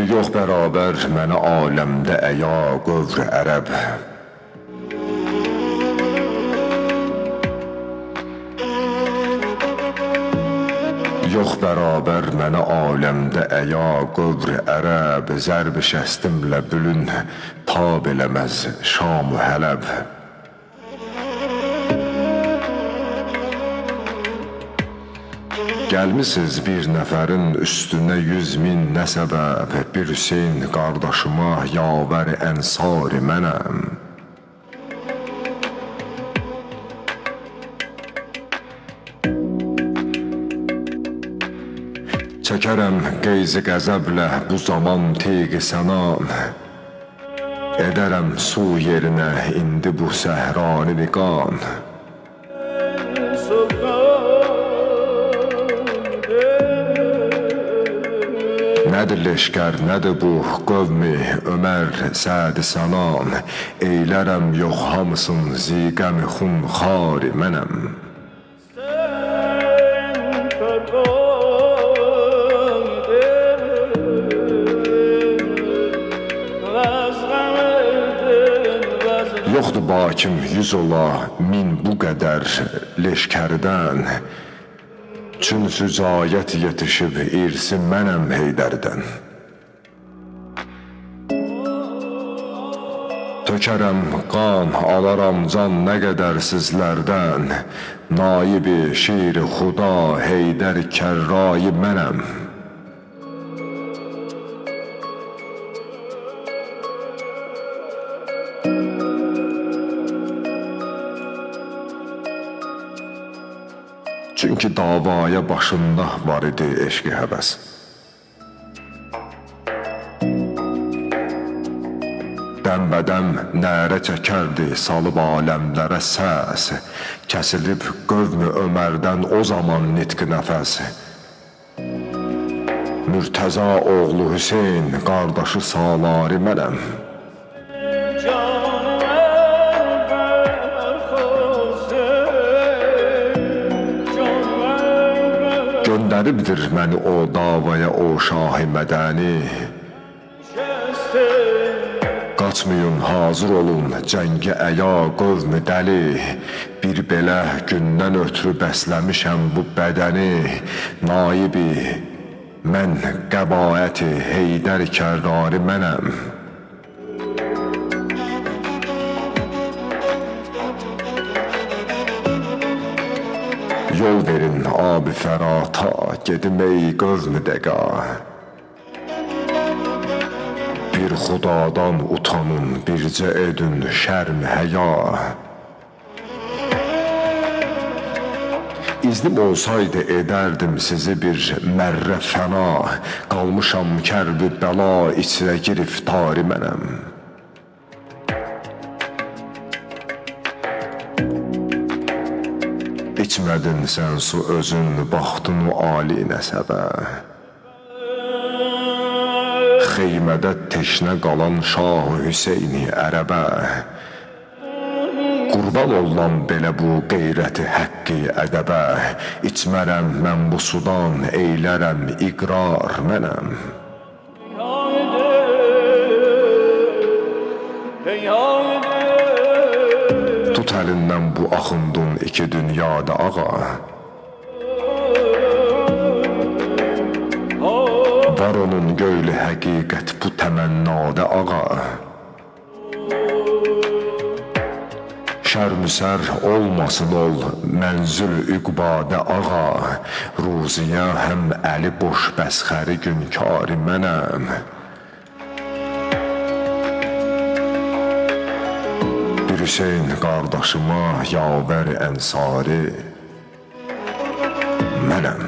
Yox bərabər mənə aləmdə əya qövr ərəb. Yox bərabər mənə aləmdə əya qövr ərəb. Zərb şəstimlə bülün tab eləməz Şam-ı Hələb. Gəlmisiniz bir nəfərin üstünə 100.000 nə səbəb. Bir Hüseyn qardaşıma yavər ənsari mənəm. Çəkərəm qeyzi qəzəblə bu zaman teyqi sənan. Edərəm su yerinə indi bu səhrani viqan. Nədir leşkər, nədir bu qövmi Ömər Səd-i Sanan. Eylərəm yox hamısın ziqəmi xun xari mənəm. Yoxdur bakim 100 ola 1000 bu qədər leşkərdən. Çün sücayət yetişib irsi mənəm Heydərdən. Tökərəm qan, alaram can nə qədər sizlərdən. Naibi şir-i xuda Heydər Kərrayı mənəm. Çünki davaya başında var idi eşqi həvəs. Dəmbədəm nərə çəkərdi salıb aləmlərə səs. Kəsilib qövmü Ömərdən o zaman nitqi nəfəs. Mürtəza oğlu Hüseyn qardaşı salari mənəm. Göndəribdir məni o davaya o şah-ı mədəni. Qaçmayın, hazır olun cəngə əya qövmü dəli. Bir belə gündən ötürü bəsləmişəm bu bədəni. Naibi mən qəbaəti Heydər Kərrari mənəm. Yol verin abi fərata, gedim ey qövmü dəqa. Bir xudadan utanın, bircə edin şərm həya. İznim olsaydı edərdim sizi bir mərrə fəna. Qalmışam kərb-i bəla içrə giriftari mənəm. İçmədin sən su özün, baxdın o ali nəsəbə. Xeymədə teşnə qalan Şah-ı Hüseyni ərəbə. Qurban ollam belə bu qeyrəti həqqi ədəbə. İçmərəm mən bu sudan, eylərəm iqrar mənəm. Tut əlindən bu axundun iki dünyada ağa. Var onun göylü həqiqət bu təmənnada ağa. Şərmüsər olmasın ol mənzül üqbadə ağa. Ruziyə həm əli boş bəsxəri günkari mənəm. Hüseyn qardaşıma yavər ənsari mənəm.